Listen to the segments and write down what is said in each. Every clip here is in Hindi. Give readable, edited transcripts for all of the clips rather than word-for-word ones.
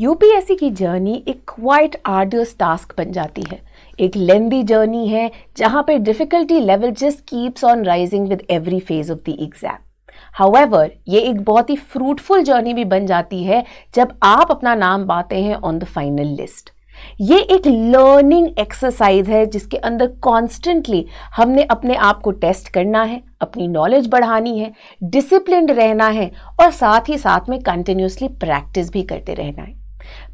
यूपीएससी की जर्नी एक क्वाइट आर्डियस टास्क बन जाती है। एक लेंदी जर्नी है जहां पे difficulty level just keeps on rising with every phase of the exam. However ये एक बहुत ही फ्रूटफुल जर्नी भी बन जाती है जब आप अपना नाम पाते हैं ऑन द फाइनल लिस्ट। ये एक लर्निंग एक्सरसाइज है जिसके अंदर कॉन्स्टेंटली हमने अपने आप को टेस्ट करना है, अपनी नॉलेज बढ़ानी है, डिसिप्लिन्ड रहना है और साथ ही साथ में कंटिन्यूसली प्रैक्टिस भी करते रहना है।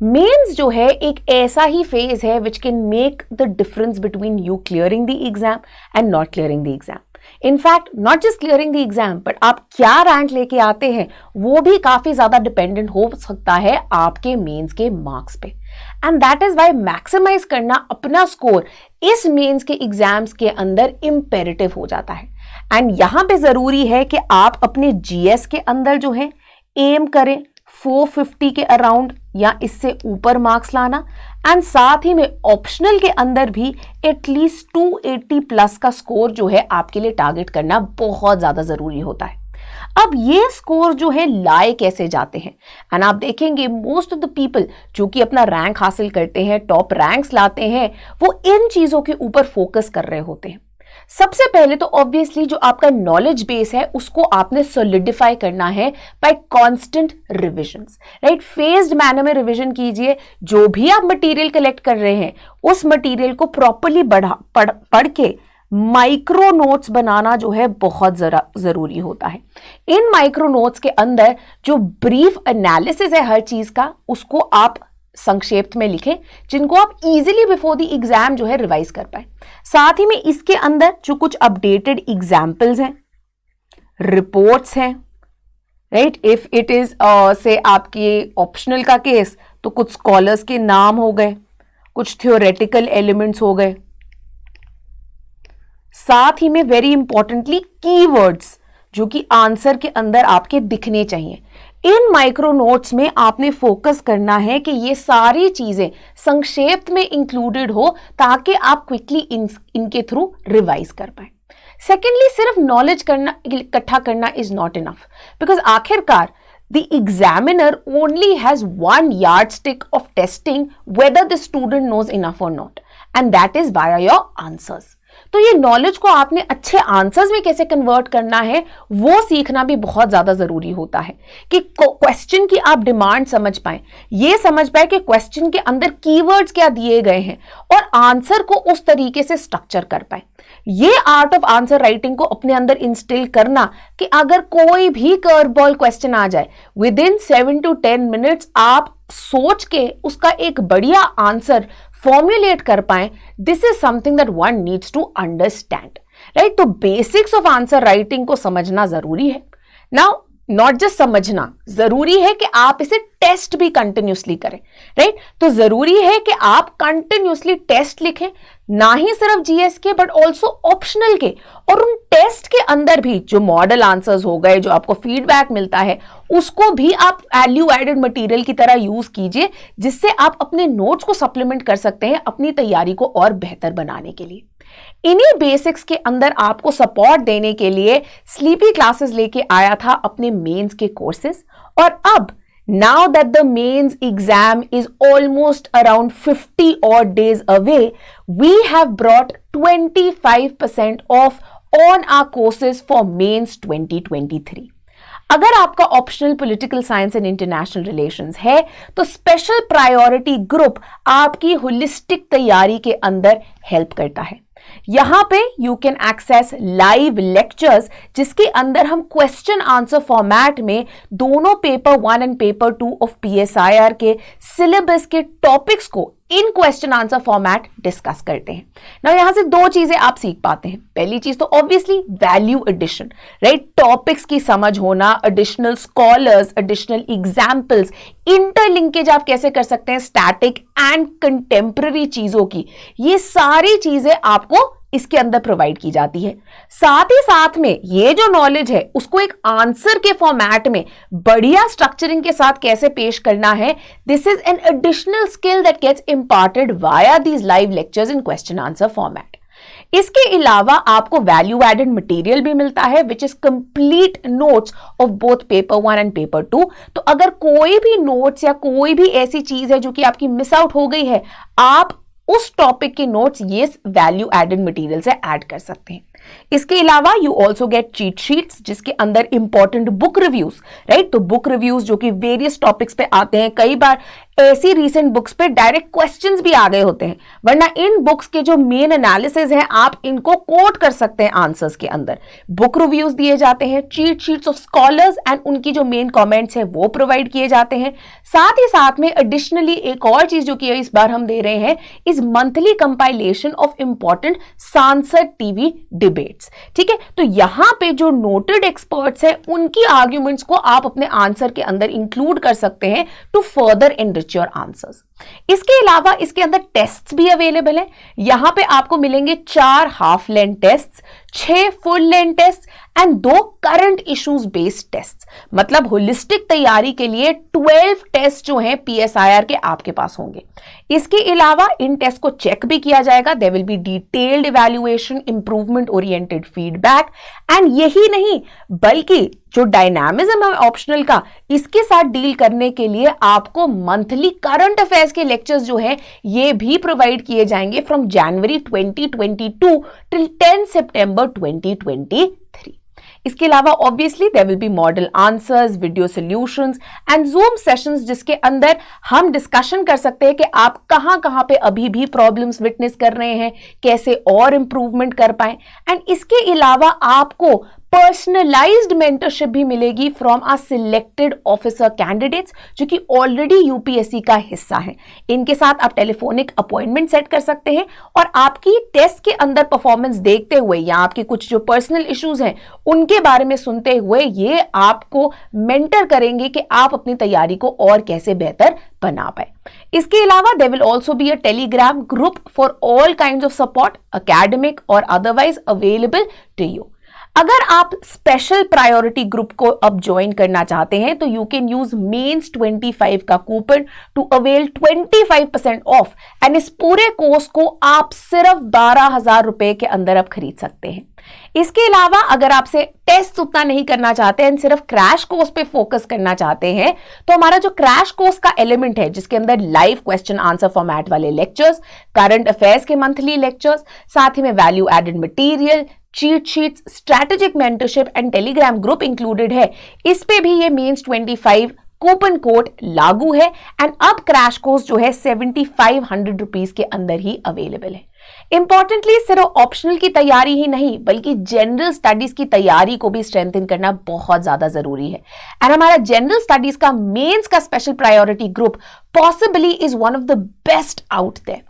मेंस जो है एक ऐसा ही फेज है which can make the difference between you clearing the exam and not clearing the exam. In fact not just clearing the exam but आप क्या रैंक लेके आते हैं वो भी काफी ज्यादा डिपेंडेंट हो सकता है आपके मेंस के मार्क्स पे। And that is why maximize करना अपना स्कोर इस मेंस के एग्जाम्स के अंदर इंपेरेटिव हो जाता है। एंड यहां पे जरूरी है कि आप अपने जीएस के अंदर जो है एम करें 450 के अराउंड या इससे ऊपर मार्क्स लाना, एंड साथ ही में ऑप्शनल के अंदर भी एटलीस्ट 280 प्लस का स्कोर जो है आपके लिए टारगेट करना बहुत ज्यादा जरूरी होता है। अब ये स्कोर जो है लाए कैसे जाते हैं, एंड आप देखेंगे मोस्ट ऑफ द पीपल जो कि अपना रैंक हासिल करते हैं, टॉप रैंक्स लाते हैं, वो इन चीजों के ऊपर फोकस कर रहे होते हैं। सबसे पहले तो ऑब्वियसली जो आपका नॉलेज बेस है उसको आपने सॉलिडिफाई करना है bye constant revisions, right. Phased manner में रिवीजन कीजिए। जो भी आप मटेरियल कलेक्ट कर रहे हैं उस मटेरियल को प्रॉपर्ली पढ़ के माइक्रो नोट्स बनाना जो है बहुत जरूरी होता है। इन माइक्रो नोट्स के अंदर जो ब्रीफ एनालिसिस है हर चीज का उसको आप संक्षेप में लिखें, जिनको आप इजीली बिफोर द एग्जाम जो है रिवाइज कर पाए। साथ ही में इसके अंदर जो कुछ अपडेटेड एग्जाम्पल्स हैं, रिपोर्ट्स हैं, राइट। इफ इट इज से आपके ऑप्शनल का केस तो कुछ स्कॉलर्स के नाम हो गए, कुछ थ्योरेटिकल एलिमेंट्स हो गए, साथ ही में वेरी इंपॉर्टेंटली कीवर्ड्स जो कि आंसर के अंदर आपके दिखने चाहिए। इन माइक्रो नोट्स में आपने फोकस करना है कि ये सारी चीजें संक्षेप में इंक्लूडेड हो ताकि आप क्विकली इनके थ्रू रिवाइज कर पाए। सेकेंडली सिर्फ नॉलेज करना इकट्ठा करना इज नॉट इनफ, बिकॉज आखिरकार the examiner only has one yardstick of testing whether the student knows enough or not, and that is via your answers. तो ये नॉलेज को आपने अच्छे आंसर्स में कैसे कन्वर्ट करना है वो सीखना भी बहुत ज्यादा जरूरी होता है कि क्वेश्चन की आप डिमांड समझ पाए, ये समझ पाए कि क्वेश्चन के अंदर कीवर्ड्स क्या दिए गए हैं और आंसर को उस तरीके से स्ट्रक्चर कर पाए। ये आर्ट ऑफ आंसर राइटिंग को अपने अंदर इंस्टिल करना कि अगर कोई भी कर्व बॉल क्वेश्चन आ जाए विद इन 7 to 10 मिनट्स आप सोच के उसका एक बढ़िया आंसर फॉर्मुलेट कर पाए। This is something that one needs to understand, right. तो बेसिक्स ऑफ आंसर राइटिंग को समझना जरूरी है। नाउ नॉट जस्ट समझना, जरूरी है कि आप इसे टेस्ट भी कंटिन्यूसली करें, राइट। तो जरूरी है कि आप कंटिन्यूसली टेस्ट लिखें, ना ही सिर्फ जीएस के बट ऑल्सो ऑप्शनल के, और उन टेस्ट के अंदर भी जो मॉडल आंसर्स हो गए, जो आपको फीडबैक मिलता है, उसको भी आप वैल्यू एडेड मटेरियल की तरह यूज कीजिए, जिससे आप अपने नोट्स को सप्लीमेंट कर सकते हैं अपनी तैयारी को और बेहतर बनाने के लिए। इन्हीं बेसिक्स के अंदर आपको सपोर्ट देने के लिए स्लीपी क्लासेस लेके आया था अपने मेंस के कोर्सेज, और अब now that the mains exam is almost around 50 odd days away, we have brought 25% off on our courses for mains 2023. अगर आपका optional political science and international relations है तो स्पेशल प्रायोरिटी ग्रुप आपकी होलिस्टिक तैयारी के अंदर हेल्प करता है। यहां पे you can access live lectures जिसके अंदर हम क्वेश्चन आंसर फॉर्मेट में दोनों paper 1 and paper 2 of PSIR के सिलेबस के टॉपिक्स को in question answer format discuss करते हैं। ना यहां से दो चीजें आप सीख पाते हैं। पहली चीज तो obviously value addition, right. Topics की समझ होना, additional scholars, additional examples, interlinkage आप कैसे कर सकते हैं स्टैटिक एंड कंटेम्पररी चीजों की, ये सारी चीजें आपको इसके अंदर प्रोवाइड की जाती है। साथ ही साथ में ये जो नॉलेज है उसको एक आंसर के फॉर्मेट में बढ़िया स्ट्रक्चरिंग के साथ कैसे पेश करना है, this is an additional skill that gets imparted via these live lectures in question answer format. इसके अलावा आपको वैल्यू एडेड मटेरियल भी मिलता है which is complete notes of both paper 1 and paper 2। तो अगर कोई भी नोट्स या कोई भी ऐसी चीज है जो कि आपकी मिस आउट हो गई है, आप उस टॉपिक के नोट्स ये वैल्यू एडेड मटेरियल से ऐड कर सकते हैं। इसके अलावा you also get cheat sheets जिसके अंदर इंपॉर्टेंट बुक रिव्यूज, राइट। तो बुक रिव्यूज जो कि वेरियस टॉपिक्स पे आते हैं, कई बार ऐसी रीसेंट बुक्स पे डायरेक्ट क्वेश्चंस भी आ गए होते हैं, वरना इन बुक्स के जो मेन एनालिसिस हैं आप इनको कोट कर सकते हैं आंसर्स के अंदर। बुक रिव्यूज दिए जाते हैं, cheat sheets of scholars and उनकी जो मेन कमेंट्स है वो प्रोवाइड किए जाते हैं। साथ ही साथ में एडिशनली एक और चीज जो कि इस बार हम दे रहे हैं is monthly compilation of important सांसद टीवी डिबेट्स। ठीक है, तो यहां पे जो नोटेड एक्सपर्ट्स हैं उनकी आर्ग्यूमेंट्स को आप अपने आंसर के अंदर इंक्लूड कर सकते हैं to further enrich your answers. इसके अलावा इसके अंदर टेस्ट्स भी अवेलेबल हैं। यहां पे आपको मिलेंगे 4 half length test, 6 full length test and 2 current issues based test. मतलब होलिस्टिक तैयारी के लिए 12 टेस्ट जो हैं PSIR के आपके पास होंगे। इसके अलावा इन टेस्ट को चेक भी किया जाएगा। There will be detailed evaluation, improvement oriented feedback and यही नहीं बल्कि जो डायनामिज्म है ऑप्शनल का, इसके साथ डील करने के लिए आपको मंथली करंट अफेयर्स के लेक्चर्स जो है ये भी प्रोवाइड किए जाएंगे फ्रॉम जनवरी 2022 टिल 10 सितंबर 2023। इसके अलावा obviously there will be model answers, video solutions and Zoom sessions जिसके अंदर हम डिस्कशन कर सकते हैं कि आप कहां पे अभी भी प्रॉब्लम्स विटनेस कर रहे हैं, कैसे और इंप्रूवमेंट कर पाएं। एंड इसके अलावा आपको पर्सनलाइज्ड मेंटरशिप भी मिलेगी from a selected officer candidates जो कि ऑलरेडी यूपीएससी का हिस्सा हैं। इनके साथ आप टेलीफोनिक अपॉइंटमेंट सेट कर सकते हैं और आपकी टेस्ट के अंदर परफॉर्मेंस देखते हुए या आपके कुछ जो पर्सनल इश्यूज हैं उनके बारे में सुनते हुए ये आपको मेंटर करेंगे कि आप अपनी तैयारी को और कैसे बेहतर बना पाए। इसके अलावा there will also be a Telegram group for all kinds of support academic और अदरवाइज अवेलेबल टू यू। अगर आप स्पेशल प्रायोरिटी ग्रुप को अब ज्वाइन करना चाहते हैं तो यू कैन यूज मेंस 25 का coupon to avail 25% off and इस पूरे कोर्स को आप सिर्फ 12,000 रुपए के अंदर अब खरीद सकते हैं। इसके अलावा अगर आपसे टेस्ट उतना नहीं करना चाहते हैं, सिर्फ क्रैश कोर्स पे फोकस करना चाहते हैं तो हमारा जो क्रैश कोर्स का एलिमेंट है जिसके अंदर लाइव क्वेश्चन आंसर फॉर्मेट वाले लेक्चर्स, करंट अफेयर्स के मंथली लेक्चर्स, साथ ही में value added material, cheat sheets, strategic mentorship and Telegram group included है, इस पे भी ये मेंस 25 कूपन कोड लागू है। एंड अब क्रैश कोर्स जो है 7500 रुपीज के अंदर ही अवेलेबल है। इंपॉर्टेंटली सिर्फ ऑप्शनल की तैयारी ही नहीं बल्कि जनरल स्टडीज की तैयारी को भी स्ट्रेंथन करना बहुत ज्यादा जरूरी है। एंड हमारा जनरल स्टडीज का मेंस का special priority group possibly is one of the best out there.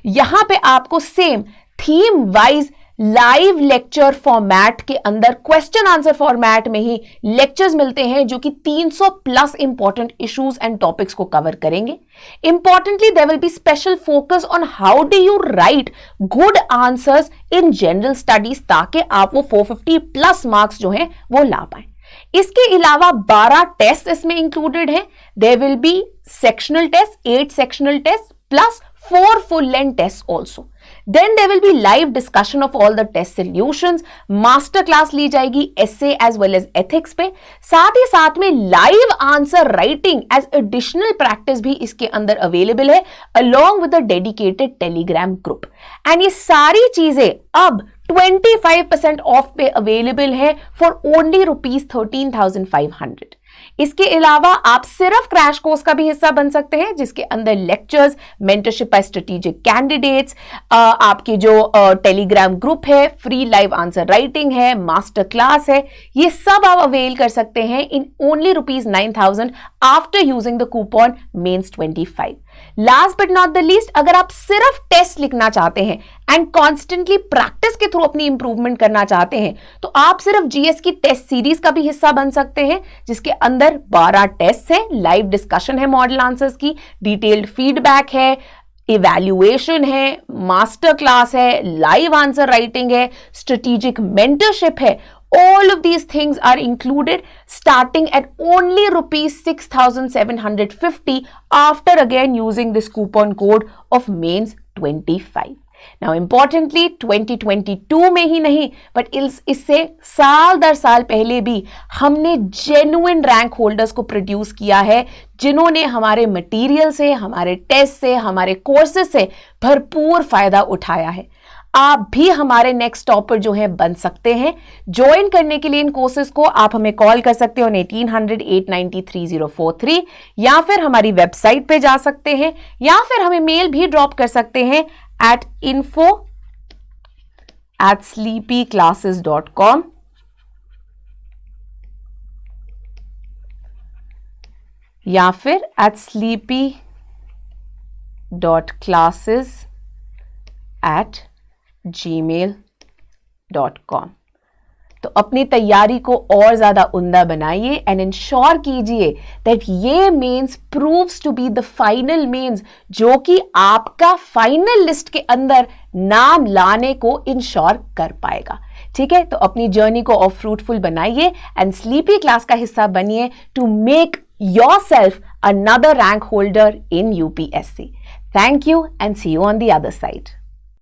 यहां पे आपको same theme wise live lecture format के अंदर क्वेश्चन आंसर फॉर्मेट में ही लेक्चर्स मिलते हैं जो कि 300 plus important issues and topics को कवर करेंगे। Importantly there will be special focus on how do you write good answers in general studies ताकि आप वो 450 प्लस मार्क्स जो हैं वो ला पाए। इसके अलावा 12 टेस्ट इसमें इंक्लूडेड हैं। There will be sectional test, 8 sectional test plus 4 full length tests also. Then there will be live discussion of all the test solutions. Master class ली जाएगी essay as well as ethics पे। साथ ही साथ में live answer writing as additional practice भी इसके अंदर अवेलेबल है along with a dedicated telegram group. And ये सारी चीजें अब 25% ऑफ पे अवेलेबल है फॉर ओनली ₹13,500। इसके अलावा आप सिर्फ क्रैश कोर्स का भी हिस्सा बन सकते हैं जिसके अंदर lectures, mentorship by strategic candidates, आपके जो टेलीग्राम ग्रुप है, फ्री लाइव आंसर राइटिंग है, मास्टर क्लास है, ये सब आप अवेल कर सकते हैं in only ₹9,000 after using the coupon mains 25। Last but not the least, अगर आप सिर्फ टेस्ट लिखना चाहते हैं एंड कॉन्स्टेंटली प्रैक्टिस के थ्रू अपनी इंप्रूवमेंट करना चाहते हैं तो आप सिर्फ जीएस की टेस्ट सीरीज का भी हिस्सा बन सकते हैं जिसके अंदर 12 टेस्ट है, लाइव डिस्कशन है मॉडल आंसर्स की, डिटेल्ड फीडबैक है, इवैल्यूएशन है, मास्टर क्लास है, लाइव आंसर राइटिंग है, स्ट्रेटेजिक मेंटरशिप है। All of these things are included starting at only ₹6,750 after again using this coupon code of MENS 25. Now importantly 2022 में ही नहीं बट इससे साल दर साल पहले भी हमने जेन्युइन रैंक होल्डर्स को प्रोड्यूस किया है, जिन्होंने हमारे मटेरियल से, हमारे टेस्ट से, हमारे कोर्सेज से भरपूर फायदा उठाया है। आप भी हमारे नेक्स्ट टॉपर जो है बन सकते हैं। ज्वाइन करने के लिए इन कोर्सेज को आप हमें कॉल कर सकते हो 1800-893-3043 या फिर हमारी वेबसाइट पे जा सकते हैं या फिर हमें मेल भी ड्रॉप कर सकते हैं at info@sleepyclasses.com या फिर @sleepy.classes@gmail.com। तो अपनी तैयारी को और ज्यादा उम्दा बनाइए एंड इंश्योर कीजिए दैट ये mains proves to be the final mains, जो कि आपका फाइनल लिस्ट के अंदर नाम लाने को इंश्योर कर पाएगा। ठीक है, तो अपनी जर्नी को और फ्रूटफुल बनाइए एंड स्लीपी क्लास का हिस्सा बनिए to make yourself another rank holder in UPSC. Thank you and see you on the other side.